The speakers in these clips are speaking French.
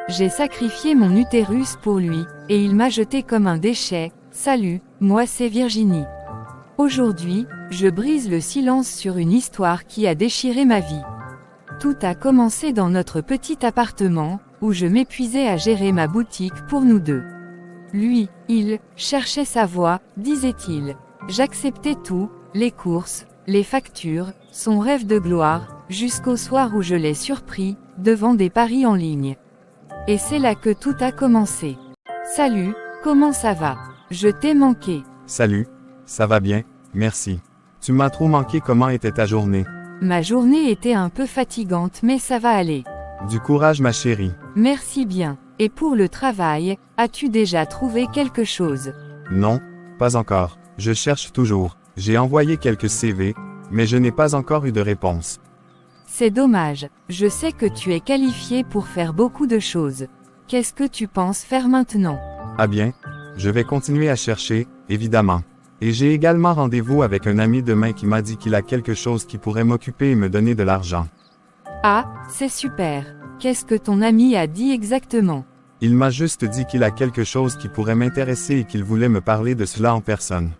J'ai sacrifié mon utérus pour lui, et il m'a jeté comme un déchet. Salut, moi c'est Virginie. Aujourd'hui, je brise le silence sur une histoire qui a déchiré ma vie. Tout a commencé dans notre petit appartement, où je m'épuisais à gérer ma boutique pour nous deux. Lui, il cherchait sa voie, disait-il. J'acceptais tout, les courses, les factures, son rêve de gloire, jusqu'au soir où je l'ai surpris, devant des paris en ligne. Et c'est là que tout a commencé. Salut, comment ça va? Je t'ai manqué. Salut, ça va bien, merci. Tu m'as trop manqué. Comment était ta journée? Ma journée était un peu fatigante mais ça va aller. Du courage ma chérie. Merci bien. Et pour le travail, as-tu déjà trouvé quelque chose? Non, pas encore. Je cherche toujours. J'ai envoyé quelques CV, mais je n'ai pas encore eu de réponse. C'est dommage. Je sais que tu es qualifié pour faire beaucoup de choses. Qu'est-ce que tu penses faire maintenant? Ah bien, je vais continuer à chercher, évidemment. Et j'ai également rendez-vous avec un ami demain qui m'a dit qu'il a quelque chose qui pourrait m'occuper et me donner de l'argent. Ah, c'est super. Qu'est-ce que ton ami a dit exactement? Il m'a juste dit qu'il a quelque chose qui pourrait m'intéresser et qu'il voulait me parler de cela en personne.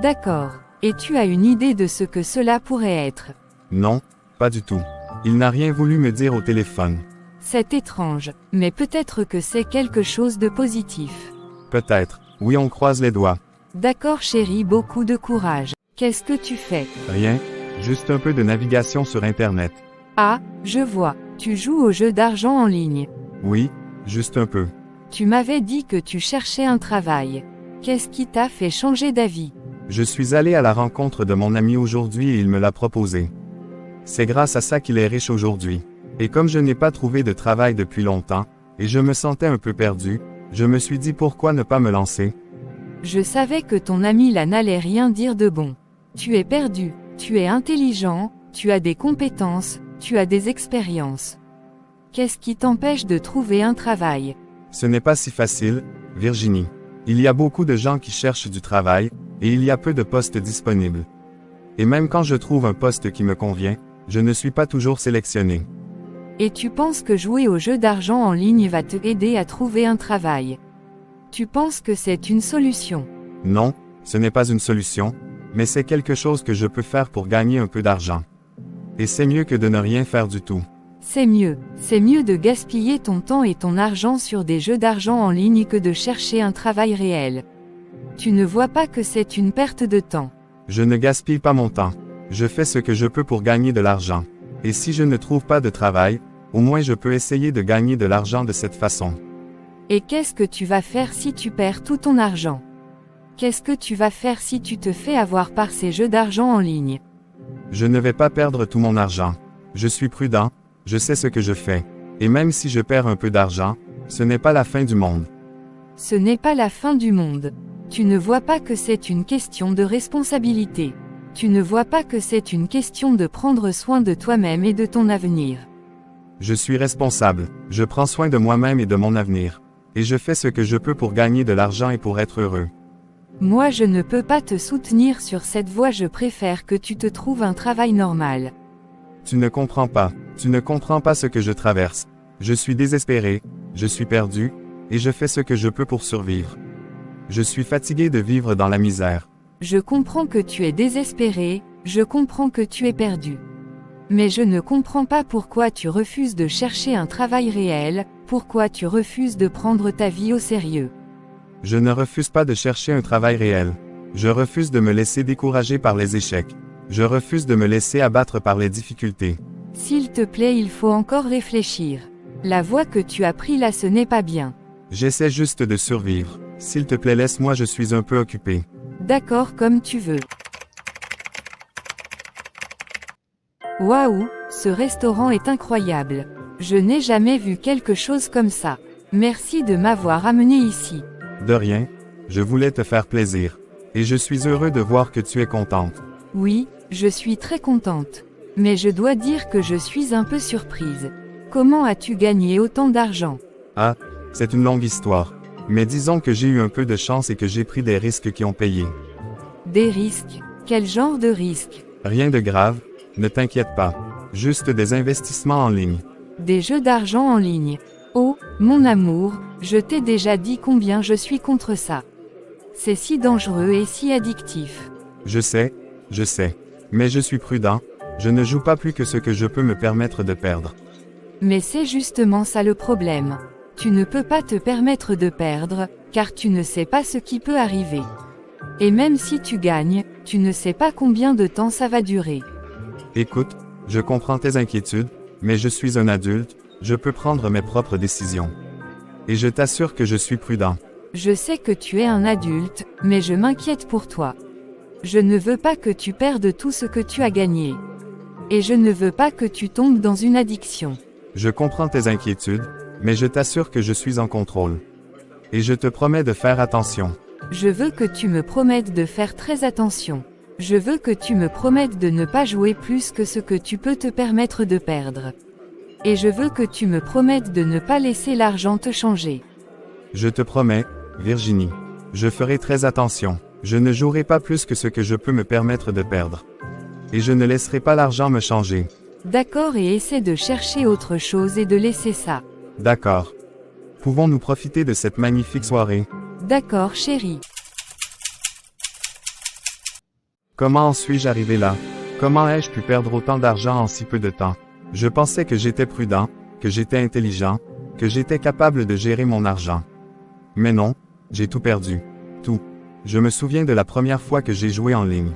D'accord. Et tu as une idée de ce que cela pourrait être? Non, pas du tout. Il n'a rien voulu me dire au téléphone. C'est étrange, mais peut-être que c'est quelque chose de positif. Peut-être. Oui, on croise les doigts. D'accord chérie, beaucoup de courage. Qu'est-ce que tu fais? Rien, juste un peu de navigation sur Internet. Ah, je vois. Tu joues aux jeux d'argent en ligne. Oui, juste un peu. Tu m'avais dit que tu cherchais un travail. Qu'est-ce qui t'a fait changer d'avis? Je suis allé à la rencontre de mon ami aujourd'hui et il me l'a proposé. C'est grâce à ça qu'il est riche aujourd'hui. Et comme je n'ai pas trouvé de travail depuis longtemps, et je me sentais un peu perdu, je me suis dit pourquoi ne pas me lancer? Je savais que ton ami là n'allait rien dire de bon. Tu es perdu, tu es intelligent, tu as des compétences, tu as des expériences. Qu'est-ce qui t'empêche de trouver un travail? Ce n'est pas si facile, Virginie. Il y a beaucoup de gens qui cherchent du travail, et il y a peu de postes disponibles. Et même quand je trouve un poste qui me convient, je ne suis pas toujours sélectionné. Et tu penses que jouer aux jeux d'argent en ligne va te aider à trouver un travail? Tu penses que c'est une solution? Non, ce n'est pas une solution, mais c'est quelque chose que je peux faire pour gagner un peu d'argent. Et c'est mieux que de ne rien faire du tout. C'est mieux de gaspiller ton temps et ton argent sur des jeux d'argent en ligne que de chercher un travail réel. Tu ne vois pas que c'est une perte de temps? Je ne gaspille pas mon temps. Je fais ce que je peux pour gagner de l'argent. Et si je ne trouve pas de travail, au moins je peux essayer de gagner de l'argent de cette façon. Et qu'est-ce que tu vas faire si tu perds tout ton argent? Qu'est-ce que tu vas faire si tu te fais avoir par ces jeux d'argent en ligne? Je ne vais pas perdre tout mon argent. Je suis prudent, je sais ce que je fais. Et même si je perds un peu d'argent, ce n'est pas la fin du monde. Ce n'est pas la fin du monde. Tu ne vois pas que c'est une question de responsabilité. Tu ne vois pas que c'est une question de prendre soin de toi-même et de ton avenir. Je suis responsable, je prends soin de moi-même et de mon avenir. Et je fais ce que je peux pour gagner de l'argent et pour être heureux. Moi je ne peux pas te soutenir sur cette voie, je préfère que tu te trouves un travail normal. Tu ne comprends pas ce que je traverse. Je suis désespéré, je suis perdu, et je fais ce que je peux pour survivre. Je suis fatigué de vivre dans la misère. Je comprends que tu es désespéré, je comprends que tu es perdu. Mais je ne comprends pas pourquoi tu refuses de chercher un travail réel, pourquoi tu refuses de prendre ta vie au sérieux. Je ne refuse pas de chercher un travail réel. Je refuse de me laisser décourager par les échecs. Je refuse de me laisser abattre par les difficultés. S'il te plaît, il faut encore réfléchir. La voie que tu as prise là, ce n'est pas bien. J'essaie juste de survivre. S'il te plaît, laisse-moi, je suis un peu occupé. D'accord, comme tu veux. Waouh, ce restaurant est incroyable. Je n'ai jamais vu quelque chose comme ça. Merci de m'avoir amené ici. De rien, je voulais te faire plaisir. Et je suis heureux de voir que tu es contente. Oui, je suis très contente. Mais je dois dire que je suis un peu surprise. Comment as-tu gagné autant d'argent? Ah, c'est une longue histoire. Mais disons que j'ai eu un peu de chance et que j'ai pris des risques qui ont payé. Des risques? Quel genre de risques? Rien de grave, ne t'inquiète pas. Juste des investissements en ligne. Des jeux d'argent en ligne. Oh, Mon amour, je t'ai déjà dit combien je suis contre ça. C'est si dangereux et si addictif. Je sais. Mais je suis prudent, je ne joue pas plus que ce que je peux me permettre de perdre. Mais c'est justement ça le problème. Tu ne peux pas te permettre de perdre, car tu ne sais pas ce qui peut arriver. Et même si tu gagnes, tu ne sais pas combien de temps ça va durer. Écoute, je comprends tes inquiétudes, mais je suis un adulte, je peux prendre mes propres décisions. Et je t'assure que je suis prudent. Je sais que tu es un adulte, mais je m'inquiète pour toi. Je ne veux pas que tu perdes tout ce que tu as gagné. Et je ne veux pas que tu tombes dans une addiction. Je comprends tes inquiétudes, mais je t'assure que je suis en contrôle. Et je te promets de faire attention. Je veux que tu me promettes de faire très attention. Je veux que tu me promettes de ne pas jouer plus que ce que tu peux te permettre de perdre. Et je veux que tu me promettes de ne pas laisser l'argent te changer. Je te promets, Virginie. Je ferai très attention. Je ne jouerai pas plus que ce que je peux me permettre de perdre. Et je ne laisserai pas l'argent me changer. D'accord, et essaie de chercher autre chose et de laisser ça. D'accord. Pouvons-nous profiter de cette magnifique soirée? D'accord, chérie. Comment en suis-je arrivé là? Comment ai-je pu perdre autant d'argent en si peu de temps? Je pensais que j'étais prudent, que j'étais intelligent, que j'étais capable de gérer mon argent. Mais non, j'ai tout perdu. Tout. Je me souviens de la première fois que j'ai joué en ligne.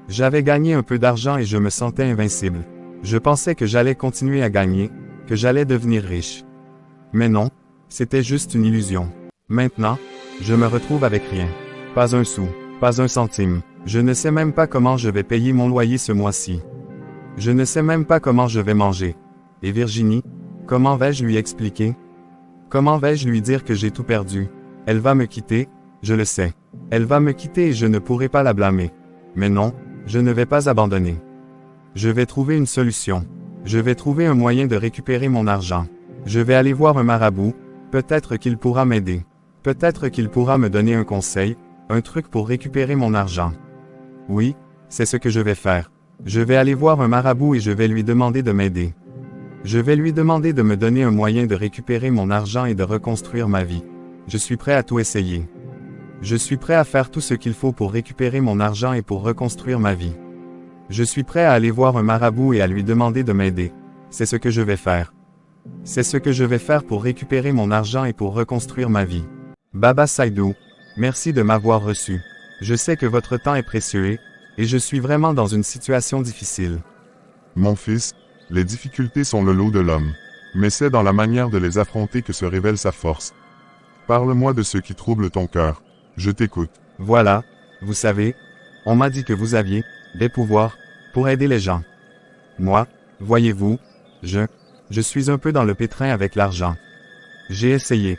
J'avais gagné un peu d'argent et je me sentais invincible. Je pensais que j'allais continuer à gagner, que j'allais devenir riche. Mais non, c'était juste une illusion. Maintenant, je me retrouve avec rien. Pas un sou, pas un centime. Je ne sais même pas comment je vais payer mon loyer ce mois-ci. Je ne sais même pas comment je vais manger. Et Virginie, comment vais-je lui expliquer? Comment vais-je lui dire que j'ai tout perdu? Elle va me quitter, je le sais. Elle va me quitter et je ne pourrai pas la blâmer. Mais non, je ne vais pas abandonner. Je vais trouver une solution. Je vais trouver un moyen de récupérer mon argent. Je vais aller voir un marabout, peut-être qu'il pourra m'aider. Peut-être qu'il pourra me donner un conseil, un truc pour récupérer mon argent. Oui, c'est ce que je vais faire. Je vais aller voir un marabout et je vais lui demander de m'aider. Je vais lui demander de me donner un moyen de récupérer mon argent et de reconstruire ma vie. Je suis prêt à tout essayer. Je suis prêt à faire tout ce qu'il faut pour récupérer mon argent et pour reconstruire ma vie. Je suis prêt à aller voir un marabout et à lui demander de m'aider. C'est ce que je vais faire. C'est ce que je vais faire pour récupérer mon argent et pour reconstruire ma vie. Baba Saïdou, merci de m'avoir reçu. Je sais que votre temps est précieux et je suis vraiment dans une situation difficile. Mon fils, les difficultés sont le lot de l'homme. Mais c'est dans la manière de les affronter que se révèle sa force. Parle-moi de ce qui trouble ton cœur. Je t'écoute. Voilà, vous savez, on m'a dit que vous aviez des pouvoirs pour aider les gens. Moi, voyez-vous, je suis un peu dans le pétrin avec l'argent. J'ai essayé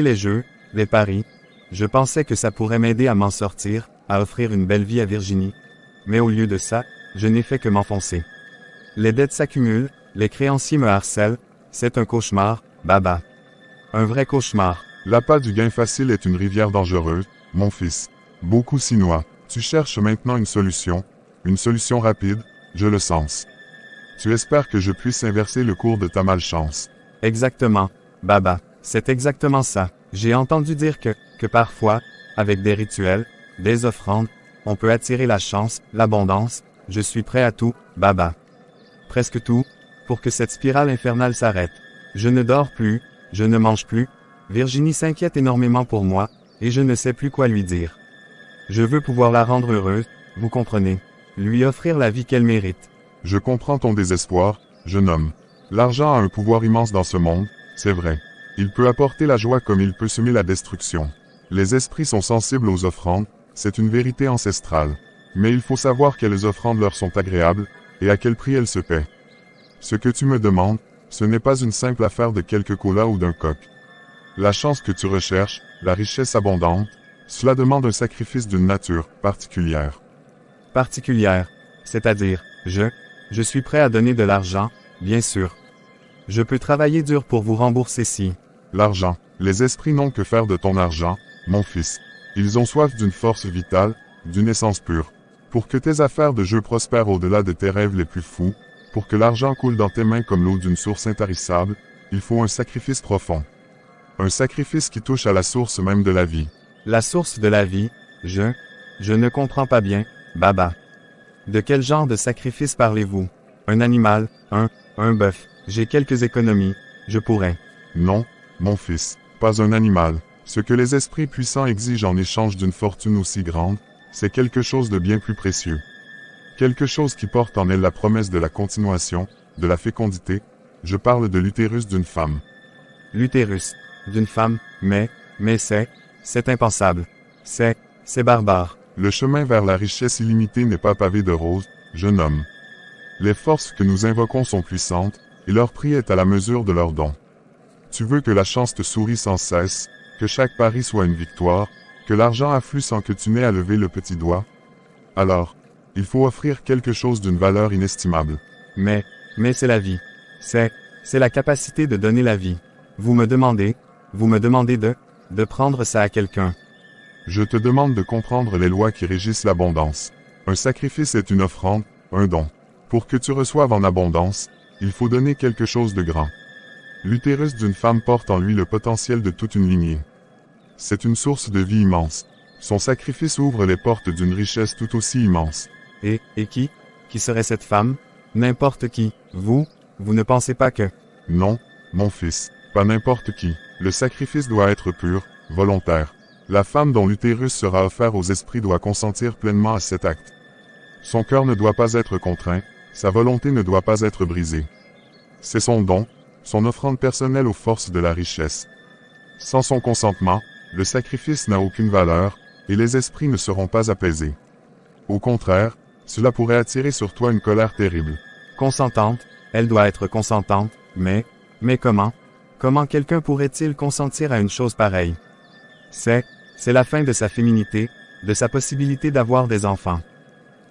les jeux, les paris. Je pensais que ça pourrait m'aider à m'en sortir, à offrir une belle vie à Virginie. Mais au lieu de ça, je n'ai fait que m'enfoncer. Les dettes s'accumulent, les créanciers me harcèlent, c'est un cauchemar, Baba. Un vrai cauchemar. L'appât du gain facile est une rivière dangereuse, mon fils. Beaucoup s'y noient. Tu cherches maintenant une solution rapide, je le sens. Tu espères que je puisse inverser le cours de ta malchance. Exactement, Baba, c'est exactement ça. J'ai entendu dire que parfois, avec des rituels, des offrandes, on peut attirer la chance, l'abondance. Je suis prêt à tout, Baba. Presque tout, pour que cette spirale infernale s'arrête. Je ne dors plus, je ne mange plus. Virginie s'inquiète énormément pour moi, et je ne sais plus quoi lui dire. Je veux pouvoir la rendre heureuse, vous comprenez, lui offrir la vie qu'elle mérite. Je comprends ton désespoir, jeune homme. L'argent a un pouvoir immense dans ce monde, c'est vrai. Il peut apporter la joie comme il peut semer la destruction. Les esprits sont sensibles aux offrandes, c'est une vérité ancestrale. Mais il faut savoir quelles offrandes leur sont agréables, et à quel prix elles se paient. Ce que tu me demandes, ce n'est pas une simple affaire de quelques colas ou d'un coq. La chance que tu recherches, la richesse abondante, cela demande un sacrifice d'une nature particulière. Particulière, c'est-à-dire, je suis prêt à donner de l'argent, bien sûr. Je peux travailler dur pour vous rembourser si. L'argent, les esprits n'ont que faire de ton argent, mon fils. Ils ont soif d'une force vitale, d'une essence pure. Pour que tes affaires de jeu prospèrent au-delà de tes rêves les plus fous, pour que l'argent coule dans tes mains comme l'eau d'une source intarissable, il faut un sacrifice profond. Un sacrifice qui touche à la source même de la vie. La source de la vie, je ne comprends pas bien, Baba. De quel genre de sacrifice parlez-vous? Un animal, un bœuf, j'ai quelques économies, je pourrais. Non, mon fils, pas un animal. Ce que les esprits puissants exigent en échange d'une fortune aussi grande, c'est quelque chose de bien plus précieux. Quelque chose qui porte en elle la promesse de la continuation, de la fécondité. Je parle de l'utérus d'une femme. L'utérus d'une femme, mais c'est impensable. C'est barbare. Le chemin vers la richesse illimitée n'est pas pavé de roses, jeune homme. Les forces que nous invoquons sont puissantes, et leur prix est à la mesure de leurs dons. Tu veux que la chance te sourie sans cesse, que chaque pari soit une victoire, que l'argent afflue sans que tu n'aies à lever le petit doigt? Alors, il faut offrir quelque chose d'une valeur inestimable. Mais c'est la vie. C'est la capacité de donner la vie. Vous me demandez de prendre ça à quelqu'un. Je te demande de comprendre les lois qui régissent l'abondance. Un sacrifice est une offrande, un don. Pour que tu reçoives en abondance, il faut donner quelque chose de grand. L'utérus d'une femme porte en lui le potentiel de toute une lignée. C'est une source de vie immense. Son sacrifice ouvre les portes d'une richesse tout aussi immense. Et qui serait cette femme? N'importe qui. Vous ne pensez pas que... Non, mon fils, pas n'importe qui. Le sacrifice doit être pur, volontaire. La femme dont l'utérus sera offert aux esprits doit consentir pleinement à cet acte. Son cœur ne doit pas être contraint, sa volonté ne doit pas être brisée. C'est son don, son offrande personnelle aux forces de la richesse. Sans son consentement, le sacrifice n'a aucune valeur, et les esprits ne seront pas apaisés. Au contraire, cela pourrait attirer sur toi une colère terrible. Consentante, elle doit être consentante, mais comment? Comment quelqu'un pourrait-il consentir à une chose pareille? C'est la fin de sa féminité, de sa possibilité d'avoir des enfants.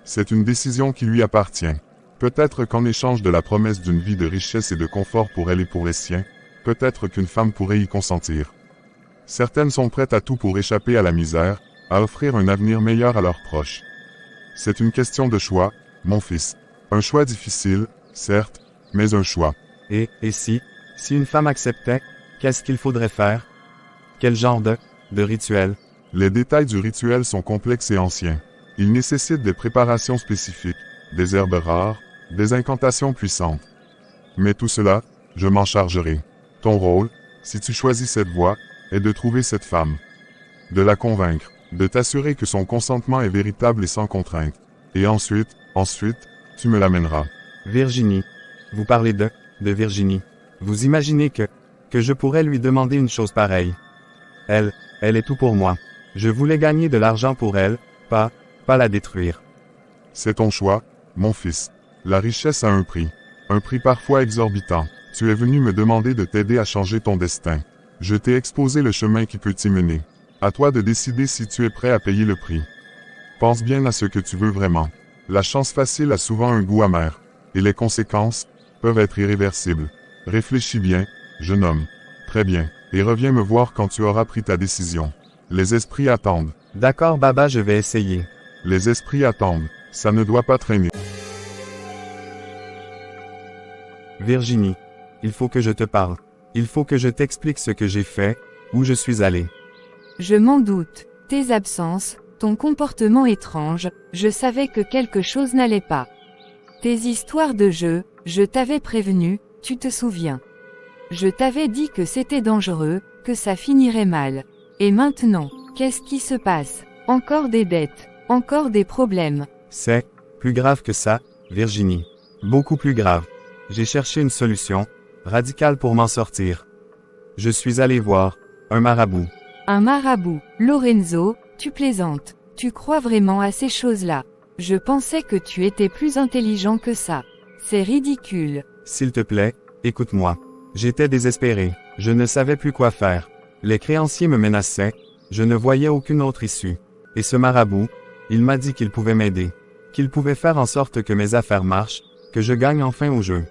C'est une décision qui lui appartient. Peut-être qu'en échange de la promesse d'une vie de richesse et de confort pour elle et pour les siens, peut-être qu'une femme pourrait y consentir. Certaines sont prêtes à tout pour échapper à la misère, à offrir un avenir meilleur à leurs proches. C'est une question de choix, mon fils. Un choix difficile, certes, mais un choix. Et si une femme acceptait, qu'est-ce qu'il faudrait faire? Quel genre de rituel? Les détails du rituel sont complexes et anciens. Ils nécessitent des préparations spécifiques, des herbes rares, des incantations puissantes. Mais tout cela, je m'en chargerai. Ton rôle, si tu choisis cette voie, est de trouver cette femme. De la convaincre, de t'assurer que son consentement est véritable et sans contrainte. Et ensuite, tu me l'amèneras. Virginie. Vous parlez de Virginie. Vous imaginez que je pourrais lui demander une chose pareille. Elle est tout pour moi. Je voulais gagner de l'argent pour elle, pas la détruire. C'est ton choix, mon fils. La richesse a un prix parfois exorbitant. Tu es venu me demander de t'aider à changer ton destin. Je t'ai exposé le chemin qui peut t'y mener. À toi de décider si tu es prêt à payer le prix. Pense bien à ce que tu veux vraiment. La chance facile a souvent un goût amer. Et les conséquences peuvent être irréversibles. Réfléchis bien, jeune homme. Très bien. Et reviens me voir quand tu auras pris ta décision. Les esprits attendent. D'accord Baba, je vais essayer. Les esprits attendent. Ça ne doit pas traîner. Virginie. Il faut que je te parle. Il faut que je t'explique ce que j'ai fait, où je suis allé. Je m'en doute. Tes absences, ton comportement étrange, je savais que quelque chose n'allait pas. Tes histoires de jeu, je t'avais prévenu, tu te souviens. Je t'avais dit que c'était dangereux, que ça finirait mal. Et maintenant, qu'est-ce qui se passe? Encore des dettes, encore des problèmes. C'est plus grave que ça, Virginie. Beaucoup plus grave. J'ai cherché une solution radicale pour m'en sortir. Je suis allé voir un marabout. Un marabout, Lorenzo, tu plaisantes. Tu crois vraiment à ces choses-là? Je pensais que tu étais plus intelligent que ça. C'est ridicule. S'il te plaît, écoute-moi. J'étais désespéré. Je ne savais plus quoi faire. Les créanciers me menaçaient. Je ne voyais aucune autre issue. Et ce marabout, il m'a dit qu'il pouvait m'aider. Qu'il pouvait faire en sorte que mes affaires marchent, que je gagne enfin au jeu.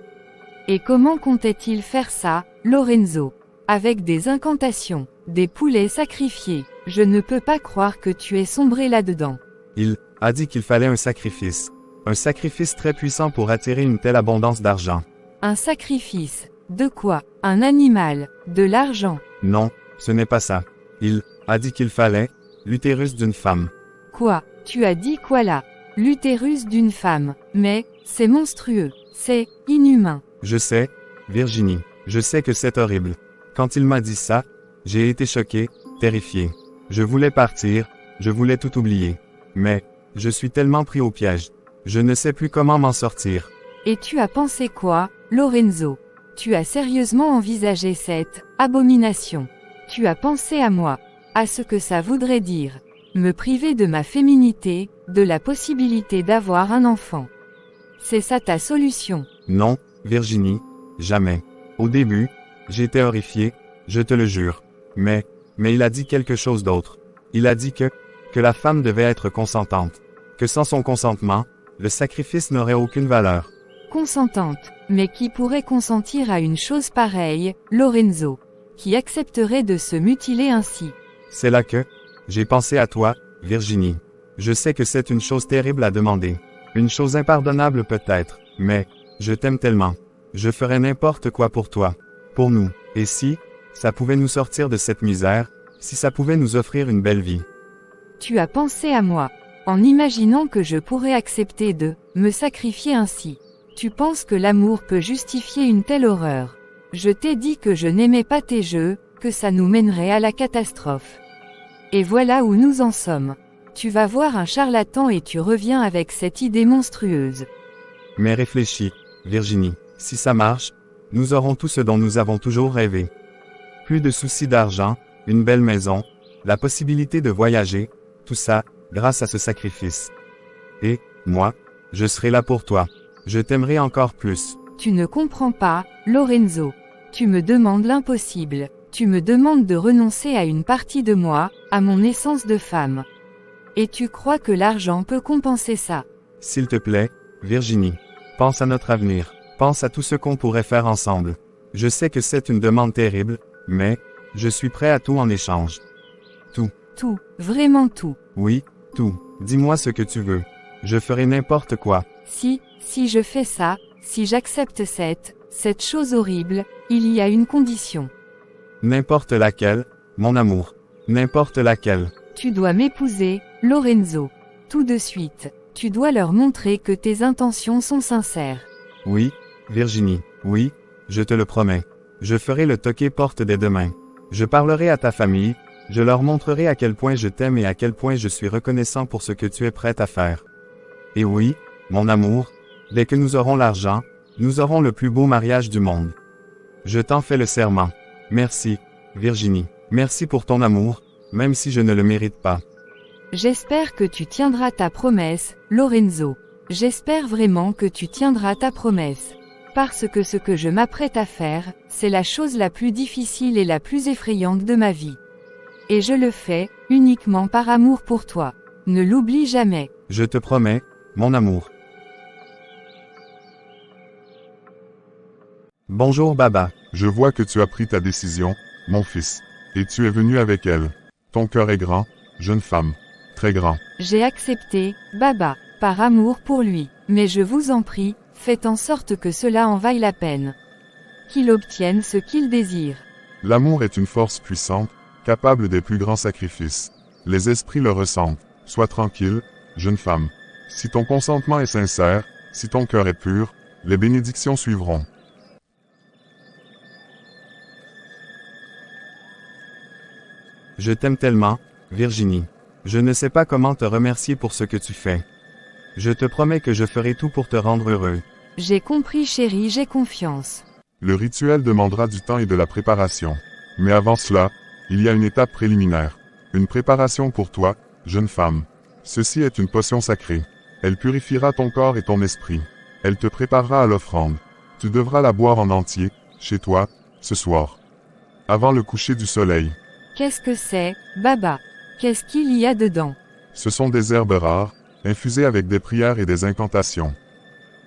Et comment comptait-il faire ça, Lorenzo? Avec des incantations, des poulets sacrifiés. Je ne peux pas croire que tu aies sombré là-dedans. Il a dit qu'il fallait un sacrifice. Un sacrifice très puissant pour attirer une telle abondance d'argent. Un sacrifice. De quoi? Un animal? De l'argent? Non, ce n'est pas ça. Il a dit qu'il fallait l'utérus d'une femme. Quoi? Tu as dit quoi là? L'utérus d'une femme. Mais, c'est monstrueux. C'est inhumain. Je sais, Virginie. Je sais que c'est horrible. Quand il m'a dit ça, j'ai été choqué, terrifié. Je voulais partir, je voulais tout oublier. Mais, je suis tellement pris au piège. Je ne sais plus comment m'en sortir. Et tu as pensé quoi, Lorenzo? Tu as sérieusement envisagé cette abomination? Tu as pensé à moi, à ce que ça voudrait dire. Me priver de ma féminité, de la possibilité d'avoir un enfant. C'est ça ta solution? Non, Virginie, jamais. Au début, j'étais horrifié, je te le jure. Mais il a dit quelque chose d'autre. Il a dit que la femme devait être consentante. Que sans son consentement, le sacrifice n'aurait aucune valeur. Consentante. Mais qui pourrait consentir à une chose pareille, Lorenzo? Qui accepterait de se mutiler ainsi? C'est là que j'ai pensé à toi, Virginie. Je sais que c'est une chose terrible à demander. Une chose impardonnable peut-être, mais je t'aime tellement. Je ferais n'importe quoi pour toi. Pour nous. Et si ça pouvait nous sortir de cette misère, si ça pouvait nous offrir une belle vie. Tu as pensé à moi. En imaginant que je pourrais accepter de me sacrifier ainsi. Tu penses que l'amour peut justifier une telle horreur? Je t'ai dit que je n'aimais pas tes jeux, que ça nous mènerait à la catastrophe. Et voilà où nous en sommes. Tu vas voir un charlatan et tu reviens avec cette idée monstrueuse. Mais réfléchis, Virginie, si ça marche, nous aurons tout ce dont nous avons toujours rêvé. Plus de soucis d'argent, une belle maison, la possibilité de voyager, tout ça, grâce à ce sacrifice. Et, moi, je serai là pour toi. Je t'aimerai encore plus. Tu ne comprends pas, Lorenzo. Tu me demandes l'impossible. Tu me demandes de renoncer à une partie de moi, à mon essence de femme. Et tu crois que l'argent peut compenser ça? S'il te plaît, Virginie, pense à notre avenir. Pense à tout ce qu'on pourrait faire ensemble. Je sais que c'est une demande terrible, mais je suis prêt à tout en échange. Tout. Tout, vraiment tout. Oui, tout. Dis-moi ce que tu veux. Je ferai n'importe quoi. Si je fais ça, si j'accepte cette chose horrible, il y a une condition. N'importe laquelle, mon amour. N'importe laquelle. Tu dois m'épouser, Lorenzo. Tout de suite. Tu dois leur montrer que tes intentions sont sincères. Oui, Virginie, oui, je te le promets. Je ferai le toqué porte dès demain. Je parlerai à ta famille, je leur montrerai à quel point je t'aime et à quel point je suis reconnaissant pour ce que tu es prête à faire. Et oui, mon amour, dès que nous aurons l'argent, nous aurons le plus beau mariage du monde. Je t'en fais le serment. Merci, Virginie. Merci pour ton amour, même si je ne le mérite pas. J'espère que tu tiendras ta promesse, Lorenzo. J'espère vraiment que tu tiendras ta promesse. Parce que ce que je m'apprête à faire, c'est la chose la plus difficile et la plus effrayante de ma vie. Et je le fais, uniquement par amour pour toi. Ne l'oublie jamais. Je te promets, mon amour. Bonjour Baba. Je vois que tu as pris ta décision, mon fils. Et tu es venu avec elle. Ton cœur est grand, jeune femme. Très grand. J'ai accepté, Baba, par amour pour lui. Mais je vous en prie, faites en sorte que cela en vaille la peine. Qu'il obtienne ce qu'il désire. L'amour est une force puissante, capable des plus grands sacrifices. Les esprits le ressentent. Sois tranquille, jeune femme. Si ton consentement est sincère, si ton cœur est pur, les bénédictions suivront. Je t'aime tellement, Virginie. Je ne sais pas comment te remercier pour ce que tu fais. Je te promets que je ferai tout pour te rendre heureux. J'ai compris chérie, j'ai confiance. Le rituel demandera du temps et de la préparation. Mais avant cela, il y a une étape préliminaire. Une préparation pour toi, jeune femme. Ceci est une potion sacrée. Elle purifiera ton corps et ton esprit. Elle te préparera à l'offrande. Tu devras la boire en entier, chez toi, ce soir. Avant le coucher du soleil. Qu'est-ce que c'est, Baba? Qu'est-ce qu'il y a dedans? Ce sont des herbes rares, infusées avec des prières et des incantations.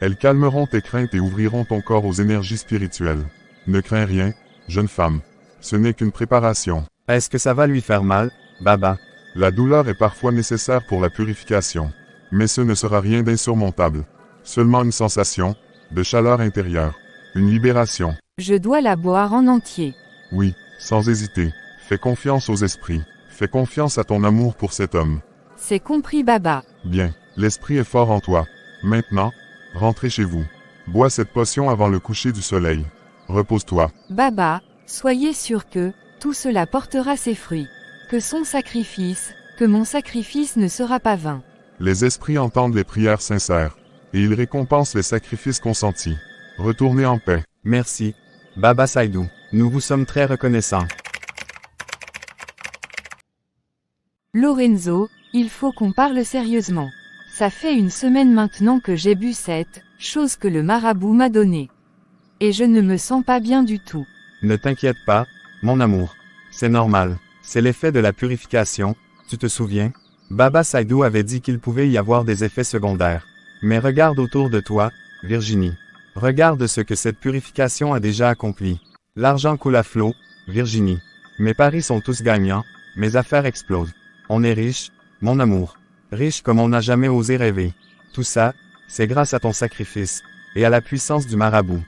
Elles calmeront tes craintes et ouvriront ton corps aux énergies spirituelles. Ne crains rien, jeune femme. Ce n'est qu'une préparation. Est-ce que ça va lui faire mal, Baba? La douleur est parfois nécessaire pour la purification. Mais ce ne sera rien d'insurmontable. Seulement une sensation, de chaleur intérieure. Une libération. Je dois la boire en entier. Oui, sans hésiter. Fais confiance aux esprits. Fais confiance à ton amour pour cet homme. C'est compris Baba. Bien, l'esprit est fort en toi. Maintenant, rentrez chez vous. Bois cette potion avant le coucher du soleil. Repose-toi. Baba, soyez sûr que, tout cela portera ses fruits. Que mon sacrifice ne sera pas vain. Les esprits entendent les prières sincères, et ils récompensent les sacrifices consentis. Retournez en paix. Merci, Baba Saïdou. Nous vous sommes très reconnaissants. Lorenzo, il faut qu'on parle sérieusement. Ça fait une semaine maintenant que j'ai bu cette chose que le marabout m'a donnée. Et je ne me sens pas bien du tout. Ne t'inquiète pas, mon amour. C'est normal. C'est l'effet de la purification, tu te souviens? Baba Saïdou avait dit qu'il pouvait y avoir des effets secondaires. Mais regarde autour de toi, Virginie. Regarde ce que cette purification a déjà accompli. L'argent coule à flot, Virginie. Mes paris sont tous gagnants, mes affaires explosent. On est riche, mon amour. Riche comme on n'a jamais osé rêver. Tout ça, c'est grâce à ton sacrifice, et à la puissance du marabout.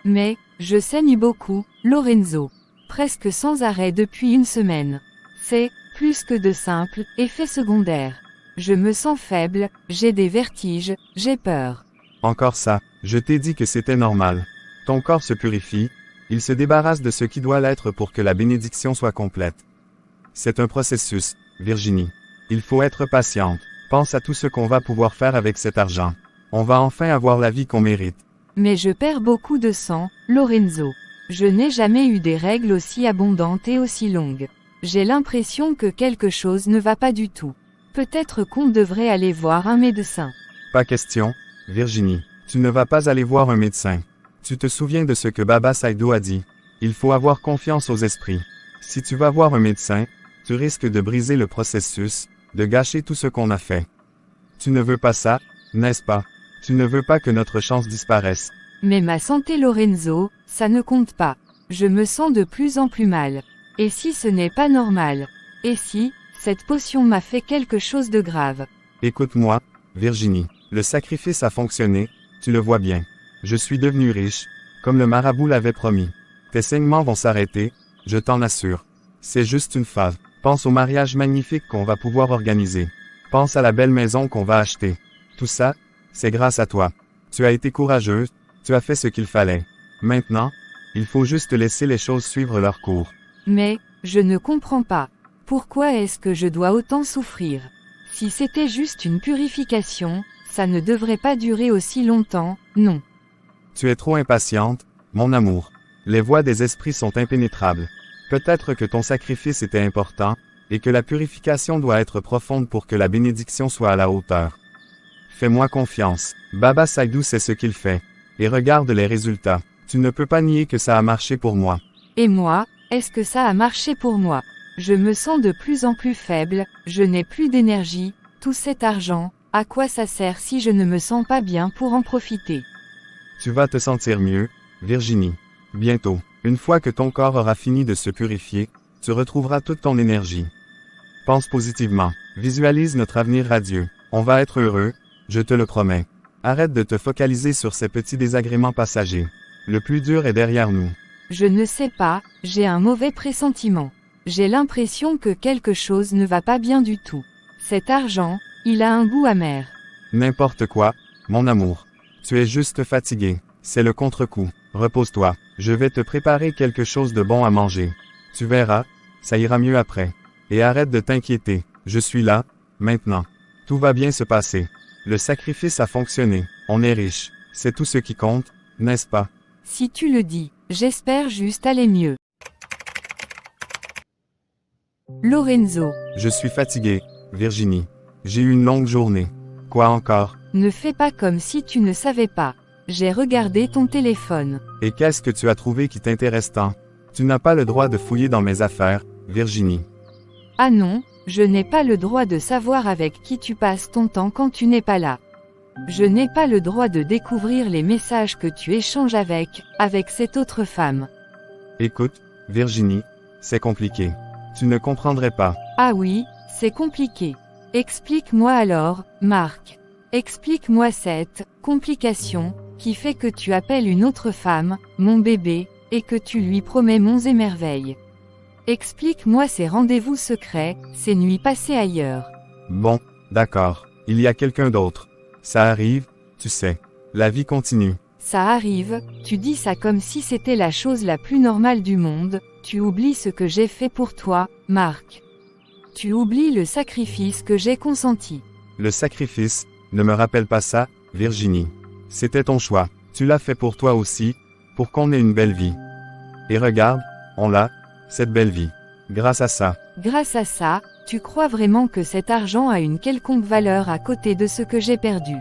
Mais, je saigne beaucoup, Lorenzo. Presque sans arrêt depuis une semaine. C'est, plus que de simples, effets secondaires. Je me sens faible, j'ai des vertiges, j'ai peur. Encore ça, je t'ai dit que c'était normal. Ton corps se purifie, il se débarrasse de ce qui doit l'être pour que la bénédiction soit complète. C'est un processus, Virginie. Il faut être patiente. Pense à tout ce qu'on va pouvoir faire avec cet argent. On va enfin avoir la vie qu'on mérite. Mais je perds beaucoup de sang, Lorenzo. Je n'ai jamais eu des règles aussi abondantes et aussi longues. J'ai l'impression que quelque chose ne va pas du tout. Peut-être qu'on devrait aller voir un médecin. Pas question, Virginie. Tu ne vas pas aller voir un médecin. Tu te souviens de ce que Baba Saïdou a dit. Il faut avoir confiance aux esprits. Si tu vas voir un médecin, tu risques de briser le processus, de gâcher tout ce qu'on a fait. Tu ne veux pas ça, n'est-ce pas? Tu ne veux pas que notre chance disparaisse. Mais ma santé Lorenzo, ça ne compte pas. Je me sens de plus en plus mal. Et si ce n'est pas normal? Et si, cette potion m'a fait quelque chose de grave? Écoute-moi, Virginie. Le sacrifice a fonctionné, tu le vois bien. Je suis devenu riche, comme le marabout l'avait promis. Tes saignements vont s'arrêter, je t'en assure. C'est juste une phase. Pense au mariage magnifique qu'on va pouvoir organiser. Pense à la belle maison qu'on va acheter. Tout ça, c'est grâce à toi. Tu as été courageuse, tu as fait ce qu'il fallait. Maintenant, il faut juste laisser les choses suivre leur cours. Mais, je ne comprends pas. Pourquoi est-ce que je dois autant souffrir? Si c'était juste une purification, ça ne devrait pas durer aussi longtemps, non. Tu es trop impatiente, mon amour. Les voies des esprits sont impénétrables. Peut-être que ton sacrifice était important, et que la purification doit être profonde pour que la bénédiction soit à la hauteur. Fais-moi confiance. Baba Saïdou sait ce qu'il fait. Et regarde les résultats. Tu ne peux pas nier que ça a marché pour moi. Et moi, est-ce que ça a marché pour moi? Je me sens de plus en plus faible, je n'ai plus d'énergie, tout cet argent, à quoi ça sert si je ne me sens pas bien pour en profiter? Tu vas te sentir mieux, Virginie. Bientôt, une fois que ton corps aura fini de se purifier, tu retrouveras toute ton énergie. Pense positivement. Visualise notre avenir radieux. On va être heureux, je te le promets. Arrête de te focaliser sur ces petits désagréments passagers. Le plus dur est derrière nous. Je ne sais pas, j'ai un mauvais pressentiment. J'ai l'impression que quelque chose ne va pas bien du tout. Cet argent, il a un goût amer. N'importe quoi, mon amour. Tu es juste fatigué. C'est le contre-coup. Repose-toi. Je vais te préparer quelque chose de bon à manger. Tu verras, ça ira mieux après. Et arrête de t'inquiéter. Je suis là, maintenant. Tout va bien se passer. Le sacrifice a fonctionné. On est riche. C'est tout ce qui compte, n'est-ce pas? Si tu le dis, j'espère juste aller mieux. Lorenzo. Je suis fatigué, Virginie. J'ai eu une longue journée. Quoi encore? Ne fais pas comme si tu ne savais pas. J'ai regardé ton téléphone. Et qu'est-ce que tu as trouvé qui t'intéresse tant? Tu n'as pas le droit de fouiller dans mes affaires, Virginie. Ah non, je n'ai pas le droit de savoir avec qui tu passes ton temps quand tu n'es pas là. Je n'ai pas le droit de découvrir les messages que tu échanges avec cette autre femme. Écoute, Virginie, c'est compliqué. Tu ne comprendrais pas. Ah oui, c'est compliqué. Explique-moi alors, Marc. Explique-moi cette complication qui fait que tu appelles une autre femme, mon bébé, et que tu lui promets monts et merveilles. Explique-moi ces rendez-vous secrets, ces nuits passées ailleurs. Bon, d'accord, il y a quelqu'un d'autre. Ça arrive, tu sais. La vie continue. Ça arrive, tu dis ça comme si c'était la chose la plus normale du monde, tu oublies ce que j'ai fait pour toi, Marc. Tu oublies le sacrifice que j'ai consenti. Le sacrifice, ne me rappelle pas ça, Virginie. C'était ton choix, tu l'as fait pour toi aussi, pour qu'on ait une belle vie. Et regarde, on l'a, cette belle vie. Grâce à ça. Grâce à ça, tu crois vraiment que cet argent a une quelconque valeur à côté de ce que j'ai perdu.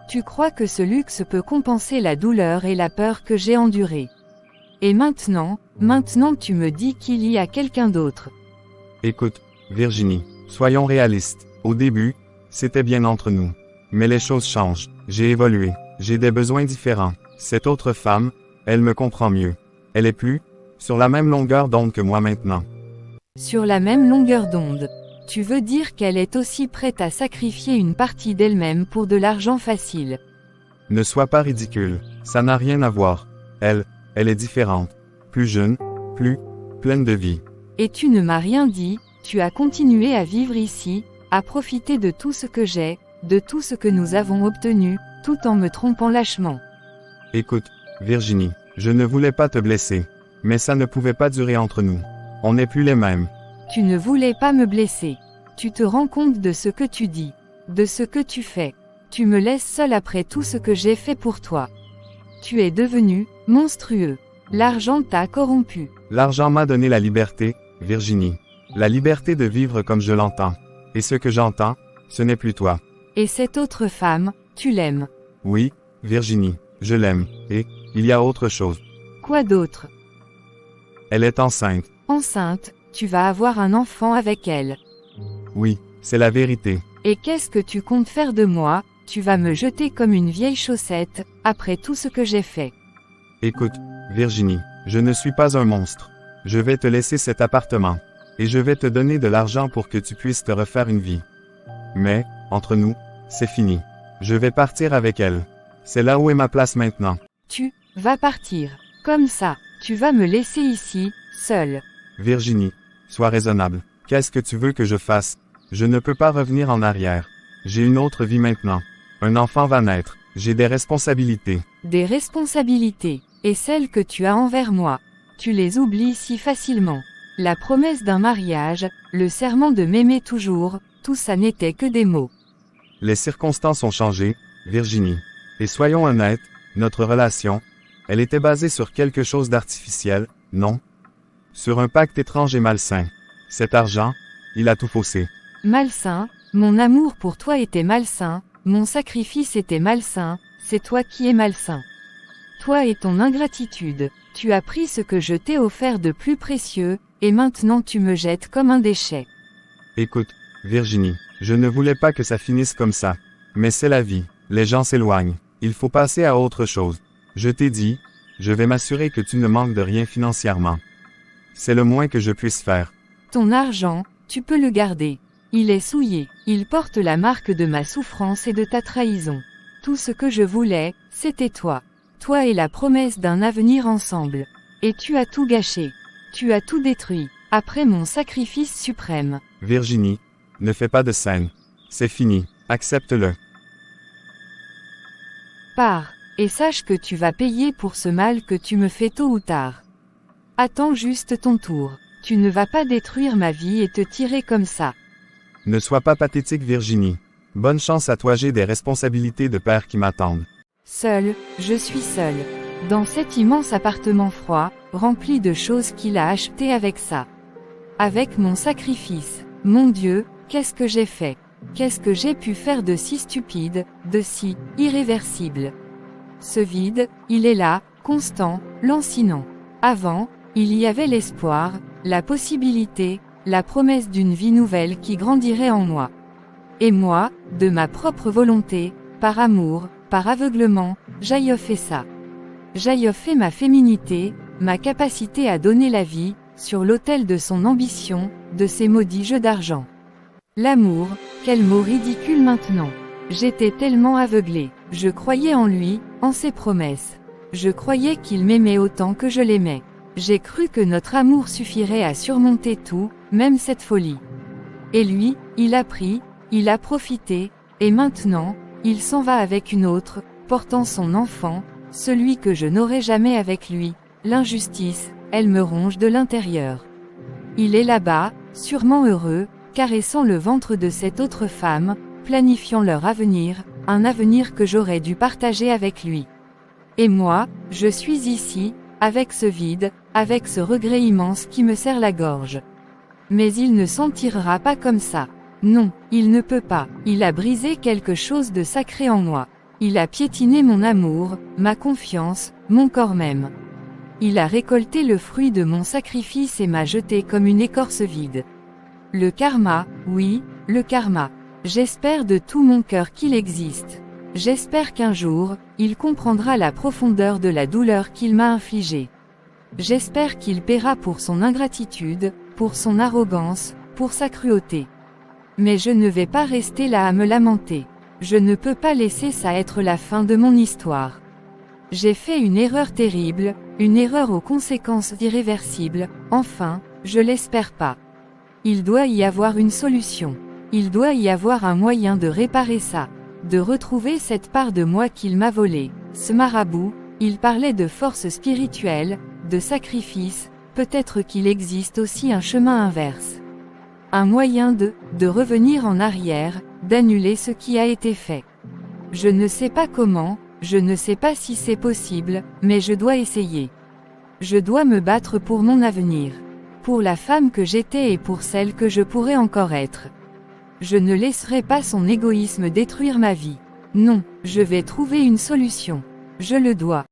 Tu crois que ce luxe peut compenser la douleur et la peur que j'ai endurée. Et maintenant tu me dis qu'il y a quelqu'un d'autre. Écoute, Virginie, soyons réalistes. Au début, c'était bien entre nous. Mais les choses changent. J'ai évolué. J'ai des besoins différents. Cette autre femme, elle me comprend mieux. Elle est plus sur la même longueur d'onde que moi maintenant. Sur la même longueur d'onde. Tu veux dire qu'elle est aussi prête à sacrifier une partie d'elle-même pour de l'argent facile. Ne sois pas ridicule. Ça n'a rien à voir. Elle est différente. Plus jeune, plus pleine de vie. Et tu ne m'as rien dit, tu as continué à vivre ici, à profiter de tout ce que j'ai, de tout ce que nous avons obtenu, tout en me trompant lâchement. Écoute, Virginie, je ne voulais pas te blesser. Mais ça ne pouvait pas durer entre nous. On n'est plus les mêmes. Tu ne voulais pas me blesser. Tu te rends compte de ce que tu dis, de ce que tu fais. Tu me laisses seul après tout ce que j'ai fait pour toi. Tu es devenu monstrueux. L'argent t'a corrompu. L'argent m'a donné la liberté, Virginie. La liberté de vivre comme je l'entends. Et ce que j'entends, ce n'est plus toi. Et cette autre femme, tu l'aimes. Oui, Virginie, je l'aime. Et il y a autre chose. Quoi d'autre? Elle est enceinte. Enceinte, tu vas avoir un enfant avec elle. Oui, c'est la vérité. Et qu'est-ce que tu comptes faire de moi? Tu vas me jeter comme une vieille chaussette, après tout ce que j'ai fait. Écoute, Virginie, je ne suis pas un monstre. Je vais te laisser cet appartement. Et je vais te donner de l'argent pour que tu puisses te refaire une vie. Mais, entre nous, c'est fini. Je vais partir avec elle. C'est là où est ma place maintenant. Tu vas partir. Comme ça, tu vas me laisser ici, seule. Virginie, sois raisonnable. Qu'est-ce que tu veux que je fasse? Je ne peux pas revenir en arrière. J'ai une autre vie maintenant. Un enfant va naître. J'ai des responsabilités. Des responsabilités. Et celles que tu as envers moi. Tu les oublies si facilement. La promesse d'un mariage, le serment de m'aimer toujours, tout ça n'était que des mots. Les circonstances ont changé, Virginie. Et soyons honnêtes, notre relation, elle était basée sur quelque chose d'artificiel, non? Sur un pacte étrange et malsain. Cet argent, il a tout faussé. Malsain, mon amour pour toi était malsain, mon sacrifice était malsain, c'est toi qui es malsain. Toi et ton ingratitude, tu as pris ce que je t'ai offert de plus précieux, et maintenant tu me jettes comme un déchet. Écoute, Virginie, je ne voulais pas que ça finisse comme ça. Mais c'est la vie, les gens s'éloignent, il faut passer à autre chose. Je t'ai dit, je vais m'assurer que tu ne manques de rien financièrement. C'est le moins que je puisse faire. Ton argent, tu peux le garder. Il est souillé, il porte la marque de ma souffrance et de ta trahison. Tout ce que je voulais, c'était toi. Toi et la promesse d'un avenir ensemble. Et tu as tout gâché. Tu as tout détruit, après mon sacrifice suprême. Virginie, ne fais pas de scène. C'est fini, accepte-le. Pars, et sache que tu vas payer pour ce mal que tu me fais tôt ou tard. Attends juste ton tour. Tu ne vas pas détruire ma vie et te tirer comme ça. Ne sois pas pathétique, Virginie. Bonne chance à toi, j'ai des responsabilités de père qui m'attendent. Seule, je suis seule. Dans cet immense appartement froid, rempli de choses qu'il a achetées avec ça. Avec mon sacrifice. Mon Dieu, qu'est-ce que j'ai fait? Qu'est-ce que j'ai pu faire de si stupide, de si irréversible? Ce vide, il est là, constant, lancinant. Avant, il y avait l'espoir, la possibilité, la promesse d'une vie nouvelle qui grandirait en moi. Et moi, de ma propre volonté, par amour, par aveuglement, j'ai fait ça. J'ai fait ma féminité, ma capacité à donner la vie, sur l'autel de son ambition, de ses maudits jeux d'argent. L'amour, quel mot ridicule maintenant. J'étais tellement aveuglée, je croyais en lui, en ses promesses. Je croyais qu'il m'aimait autant que je l'aimais. J'ai cru que notre amour suffirait à surmonter tout, même cette folie. Et lui, il a pris, il a profité, et maintenant, il s'en va avec une autre, portant son enfant, celui que je n'aurai jamais avec lui. L'injustice, elle me ronge de l'intérieur. Il est là-bas, sûrement heureux, caressant le ventre de cette autre femme, planifiant leur avenir, un avenir que j'aurais dû partager avec lui. Et moi, je suis ici, avec ce vide, avec ce regret immense qui me serre la gorge. Mais il ne s'en tirera pas comme ça. Non, il ne peut pas. Il a brisé quelque chose de sacré en moi. Il a piétiné mon amour, ma confiance, mon corps même. Il a récolté le fruit de mon sacrifice et m'a jeté comme une écorce vide. Le karma, oui, le karma. J'espère de tout mon cœur qu'il existe. J'espère qu'un jour, il comprendra la profondeur de la douleur qu'il m'a infligée. J'espère qu'il paiera pour son ingratitude, pour son arrogance, pour sa cruauté. Mais je ne vais pas rester là à me lamenter. Je ne peux pas laisser ça être la fin de mon histoire. J'ai fait une erreur terrible, une erreur aux conséquences irréversibles, enfin, je l'espère pas. Il doit y avoir une solution. Il doit y avoir un moyen de réparer ça, de retrouver cette part de moi qu'il m'a volée. Ce marabout, il parlait de force spirituelle, de sacrifice, peut-être qu'il existe aussi un chemin inverse. Un moyen de revenir en arrière, d'annuler ce qui a été fait. Je ne sais pas comment, je ne sais pas si c'est possible, mais je dois essayer. Je dois me battre pour mon avenir. Pour la femme que j'étais et pour celle que je pourrais encore être. Je ne laisserai pas son égoïsme détruire ma vie. Non, je vais trouver une solution. Je le dois.